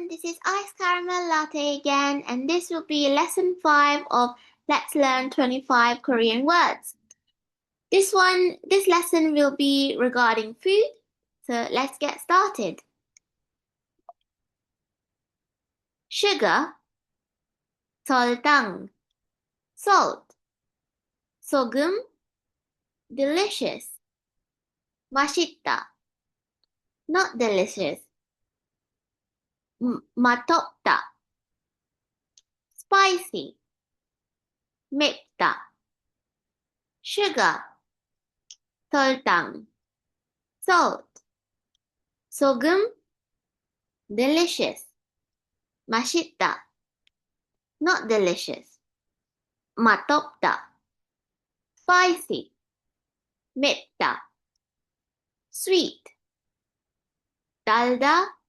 this is Ice Caramel Latte again, and this will be lesson 5 of Let's Learn 25 Korean Words. This lesson will be regarding food, so let's get started. Sugar, 설탕, salt, 소금, delicious, 맛있다, not delicious, 맛없다, spicy, 맵다, sugar, 설탕, salt, 소금, delicious, 맛있다, not delicious, 맛없다, spicy, 맵다, sweet, 달다,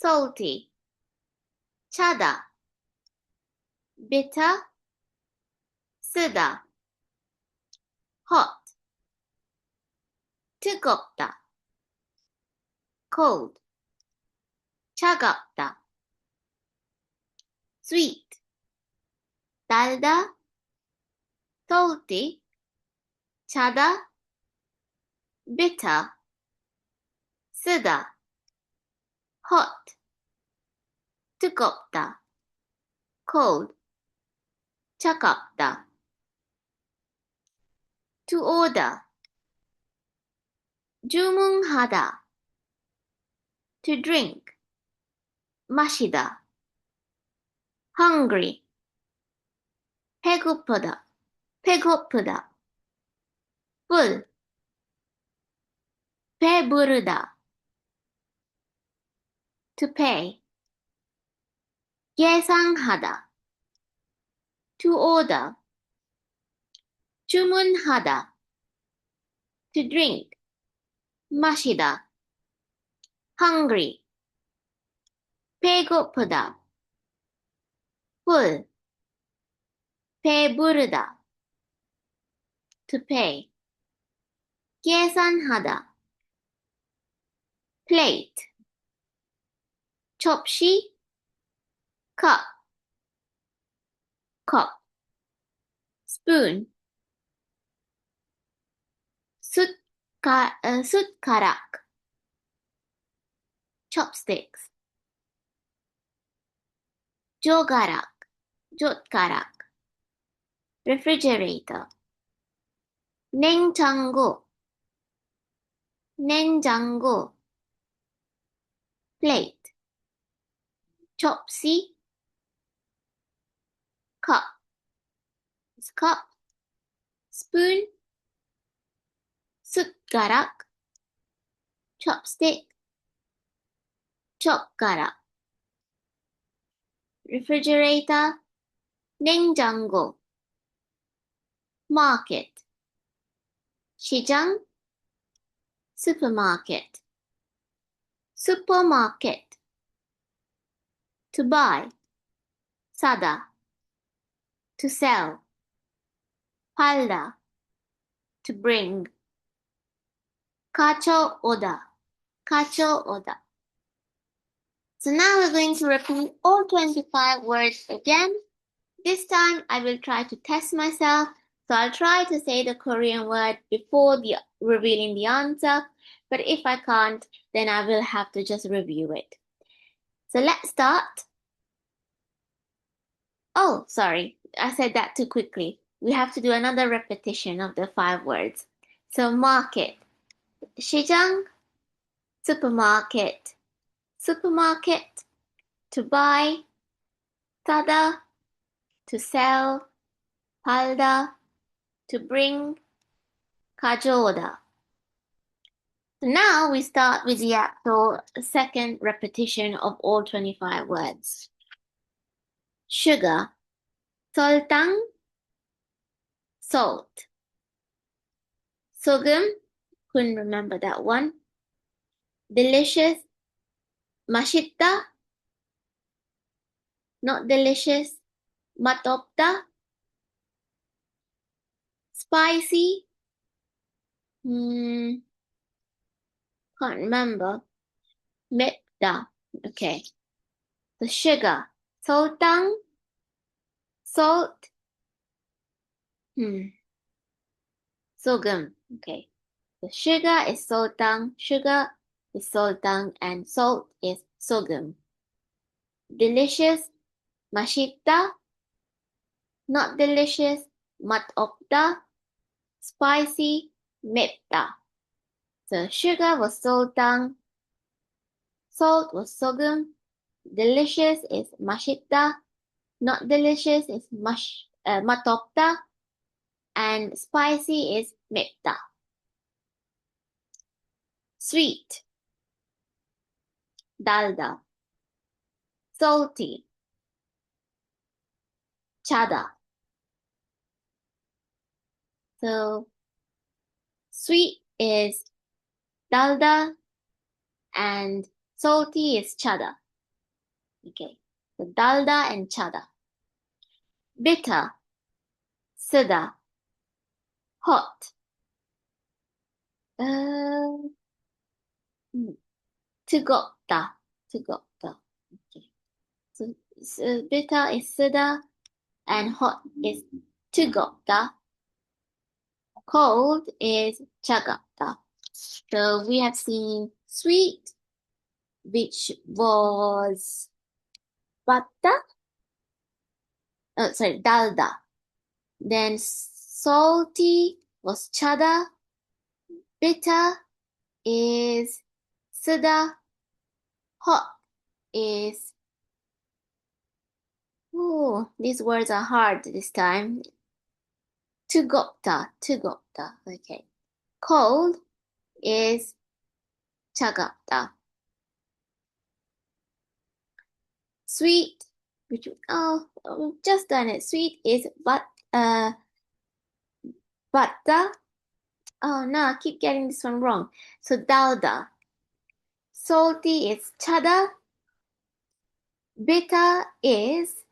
salty, 짜다, bitter, 쓰다, hot, 뜨겁다, cold, 차갑다, sweet, 달다, salty, 짜다, bitter, 쓰다, hot, 뜨겁다, cold, 차갑다. To order, 주문하다. To drink, 마시다. Hungry, 배고프다. Full, 배부르다. To pay, 계산하다. To order, 주문하다. To drink, 마시다. Hungry, 배고프다. Full, 배부르다. To pay, 계산하다. Plate, 접시, cup, spoon, 숟가락, chopsticks, 젓가락, refrigerator, 냉장고, plate, 접시, cup, spoon, 숟가락, chopstick, 젓가락, refrigerator, 냉장고, market, 시장, supermarket, to buy, 사다, to sell, 팔다, to bring, 가져오다. So now we're going to repeat all 25 words again. This time I will try to test myself. So I'll try to say the Korean word before revealing the answer. But if I can't, then I will have to just review it. So let's start. Oh, sorry. I said that too quickly. We have to do another repetition of the 5 words. So market, 시장, supermarket, to buy, 사다, to sell, 팔다, to bring, 가져오다. So now we start with the actual second repetition of all 25 words. Sugar, 설탕, salt. 소금, couldn't remember that one. Delicious, 맛있다, not delicious, 맛없다. Spicy, can't remember. 맵다, okay. The sugar. Sultang. Salt. Sorghum. Okay. The sugar is sultang. Sugar is sultang and salt is sorghum. Delicious. Mashita. Not delicious. Matopta. Spicy. Mepta. So sugar was sultang. Salt was sorghum. Delicious is mashita. Not delicious is matopta. And spicy is mepta. Sweet. Dalda. Salty. Chada. So sweet is dalda and salty is chada. Okay. So dalda and chada. Bitter. Sida. Hot. Tugopta. Tugopta. Okay. So bitter is sida and hot is tugopta. Cold is chagapta. So we have seen sweet, which was dalda. Then salty was chada. Bitter is sida. Hot is, these words are hard this time. Tugopta. Okay. Cold is chagapta. Sweet, which we've just done it. Sweet is batta. Oh no, I keep getting this one wrong. So dalda. Salty is chada. Bitter is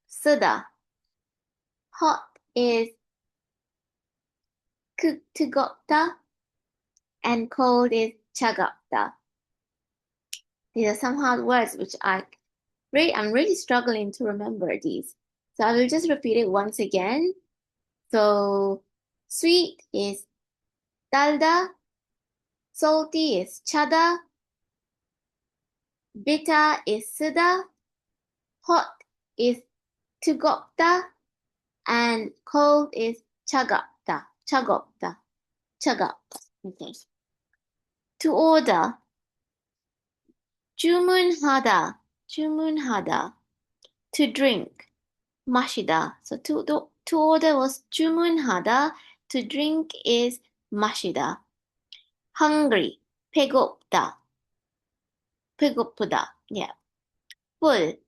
sida. Hot is tugopta. And cold is chagapta. These are some hard words which I'm really struggling to remember these. So I will just repeat it once again. So sweet is dalda, salty is chada, bitter is sida, hot is tugopta, and cold is chagopta. Okay. To order. 주문하다. To drink. 마시다. So to order was 주문하다. To drink is 마시다. Hungry. 배고프다. Yeah. Full.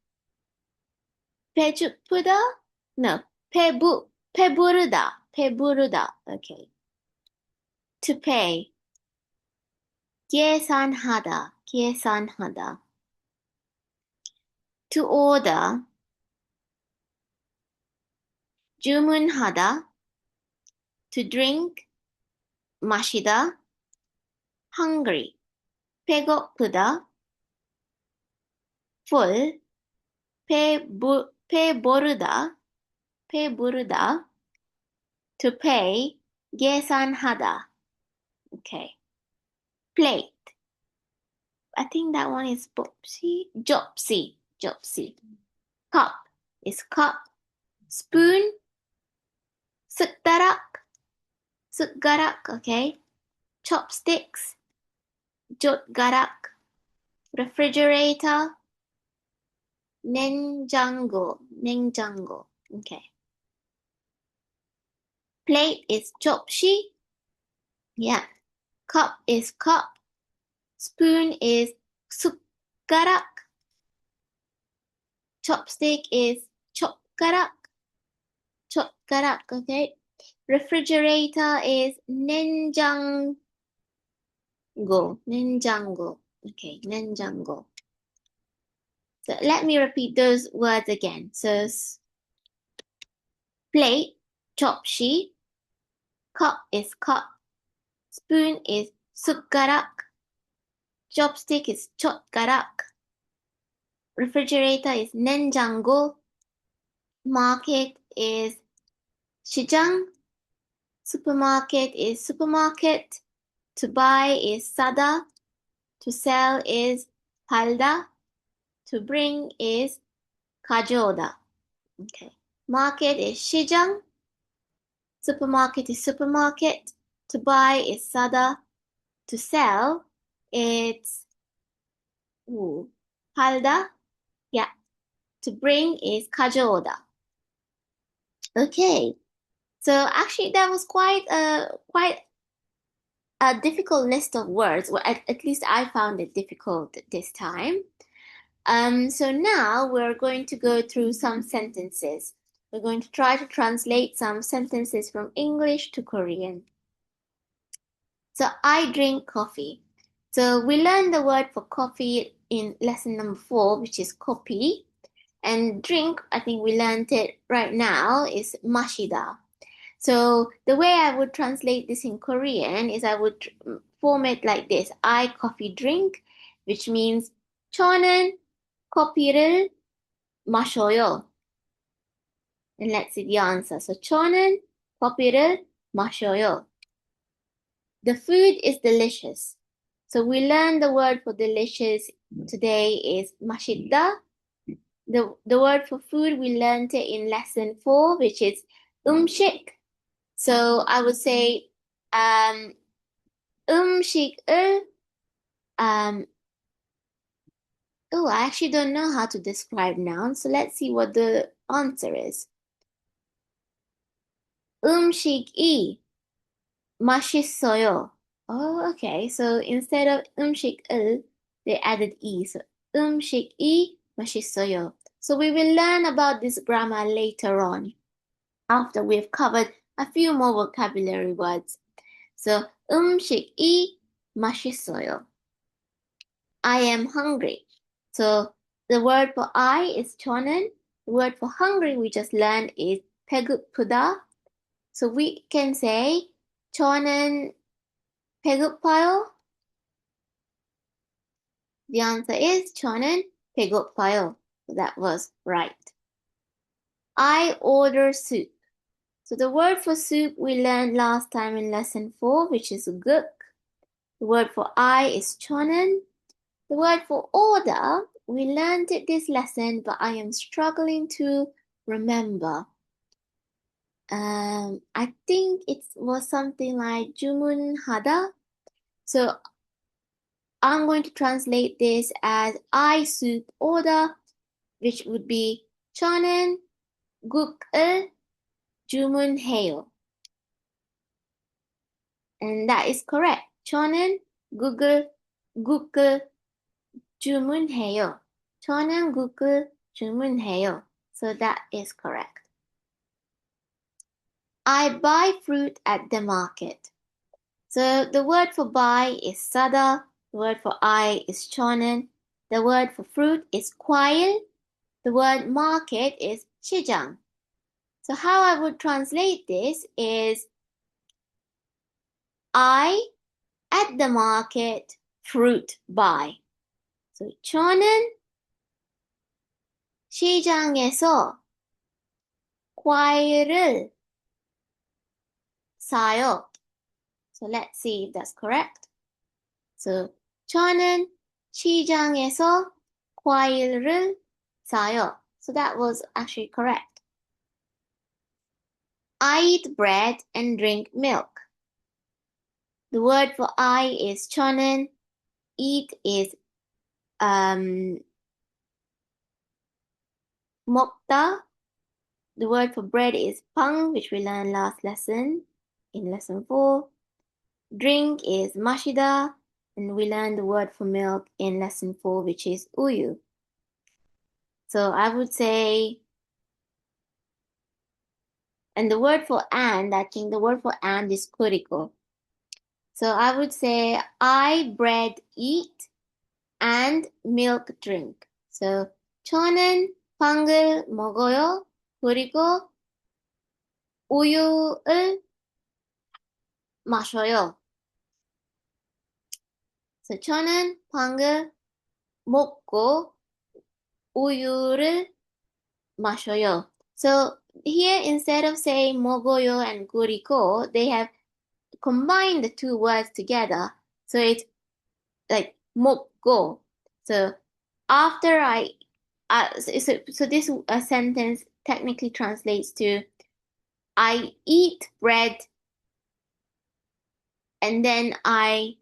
배고프다? No. 배부르다. Okay. To pay. 계산하다. To order. 주문하다. To drink. 마시다. Hungry. 배고프다. Full. 배부르다. To pay. 계산하다. Okay. Plate. I think that one is Jopsy. Cup is cup. Spoon. 숟가락. Okay. Chopsticks. 젓가락. Refrigerator. 냉장고. Okay. Plate is 접시. Yeah. Cup is cup. Spoon is 숟가락. Chopstick is 젓가락. Okay. Refrigerator is 냉장고. Okay, 냉장고. So let me repeat those words again. So plate, 접시. Cup is cup. Spoon is 숟가락. Chopstick is 젓가락. Refrigerator is 냉장고. Market is 시장. Supermarket is supermarket. To buy is 사다. To sell is 팔다. To bring is 가져오다. Okay. Market is 시장. Supermarket is supermarket. To buy is 사다. To sell it's 팔다. Yeah. To bring is 가져오다. Okay. So actually that was quite a difficult list of words. Well, at least I found it difficult this time. So now we're going to go through some sentences. We're going to try to translate some sentences from English to Korean. So I drink coffee. So we learned the word for coffee in lesson number 4, which is kopi. And drink, I think we learned it right now, is 마시다. So the way I would translate this in Korean is I would form it like this. I coffee drink, which means 저는 커피를 마셔요. And let's see the answer. So 저는 커피를 마셔요. The food is delicious. So we learned the word for delicious today is 맛있다. The word for food we learned it in lesson 4, which is 음식. So I would say 음식을 I actually don't know how to describe nouns. So let's see what the answer is. 음식이 맛있어요. Oh, okay. So instead of 음식을, they added e. So 음식이 맛있어요. So we will learn about this grammar later on, after we've covered a few more vocabulary words. So 음식이 맛있어요. I am hungry. So the word for I is 저는. The word for hungry we just learned is 배고프다. So we can say 저는 배고파요. The answer is 저는 배고파요. So that was right. I order soup. So the word for soup we learned last time in lesson 4, which is 국. The word for I is 저는. The word for order, we learned it this lesson, but I am struggling to remember. I think it was something like 주문하다. So I'm going to translate this as I soup order, which would be 저는 국을 주문해요. And that is correct. 저는 국을 주문해요. 저는 국을 주문해요. So that is correct. I buy fruit at the market. So the word for buy is 사다. The word for I is 저는. The word for fruit is 과일. The word market is 시장. So how I would translate this is I at the market fruit buy. So 저는 시장에서 과일을 사요. So let's see if that's correct. So 저는 시장에서 과일을 사요. So that was actually correct. I eat bread and drink milk. The word for I is 저는. Eat is 먹다. The word for bread is 빵, which we learned last lesson in lesson 4. Drink is 마시다, and we learned the word for milk in lesson 4, which is 우유. So I would say, and the word for and, I think the word for and is critical. So I would say I bread eat and milk drink. So 저는 빵을 먹어요. 그리고 우유를 마셔요. So 저는 방금 먹고 우유를 마셔요. So here instead of saying 먹어요 and 그리고, they have combined the two words together. So it's like 먹고. So after so this sentence technically translates to I eat bread and then I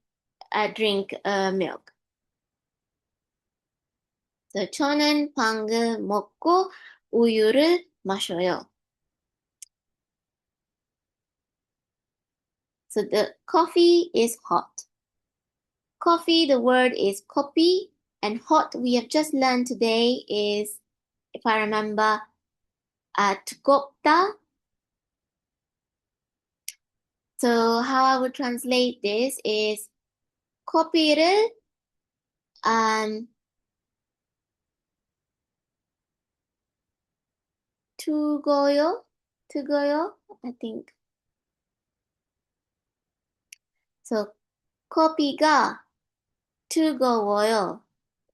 drink milk. So 저는 방금 먹고 우유를 마셔요. So the coffee is hot. Coffee, the word is kopi, and hot we have just learned today is, if I remember, 뜨겁다. So how I would translate this is 커피를 뜨거요, I think. So 커피가 뜨거워요.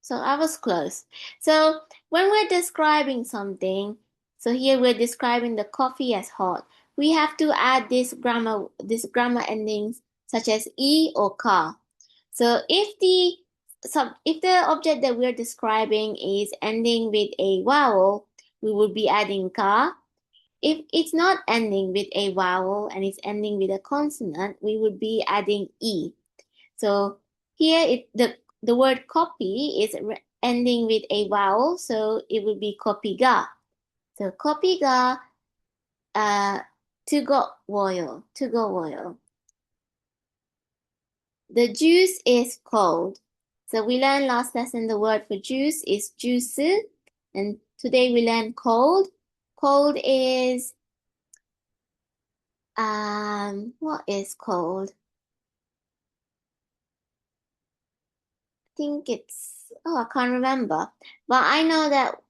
So I was close. So when we're describing something, so here we're describing the coffee as hot. We have to add this grammar endings such as e or ka. So if the object that we're describing is ending with a vowel, we would be adding ka. If it's not ending with a vowel and it's ending with a consonant, we would be adding e. So here the word copy is ending with a vowel, so it would be kopiga. So kopiga 뜨거워요. The juice is cold. So we learned last lesson the word for juice is juice, and today we learned cold. Cold is what is cold? I think it's I can't remember. But I know that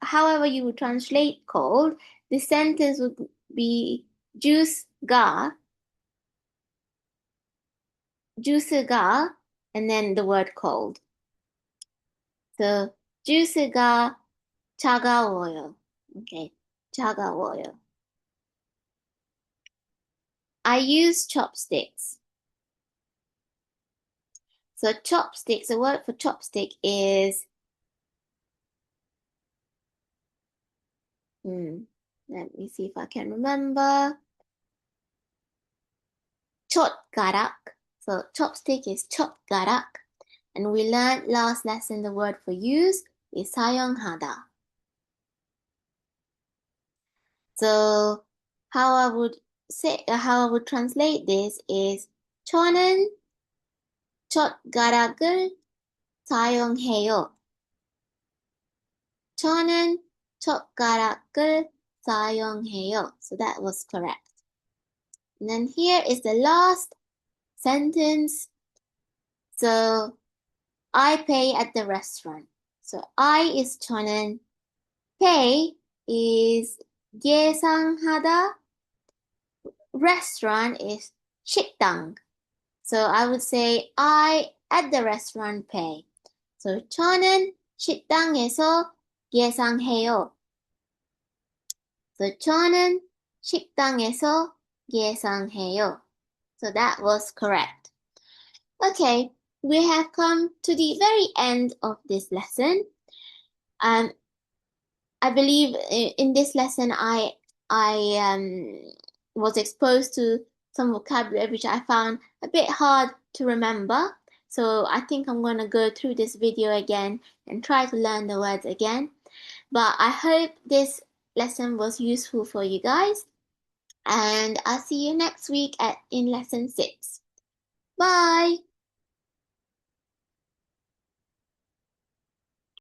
however you would translate cold, the sentence would be juice가, and then the word cold. So juice가 차가워요. Okay, 차가워요. I use chopsticks. So chopsticks, the word for chopstick is let me see if I can remember. 젓가락. So chopstick is 젓가락. And we learned last lesson the word for use is 사용하다. So how I would translate this is 저는 젓가락을 사용해요. 저는 젓가락을 사용해요. So that was correct. And then here is the last sentence. So I pay at the restaurant. So I is 저는, pay is 예상하다, restaurant is 식당. So I would say I at the restaurant pay. So 저는 식당에서 예상해요. So 저는 식당에서 예상해요. So that was correct. Okay, we have come to the very end of this lesson. I believe in this lesson I was exposed to some vocabulary which I found a bit hard to remember. So I think I'm going to go through this video again and try to learn the words again. But I hope this lesson was useful for you guys. And I'll see you next week in lesson 6. Bye!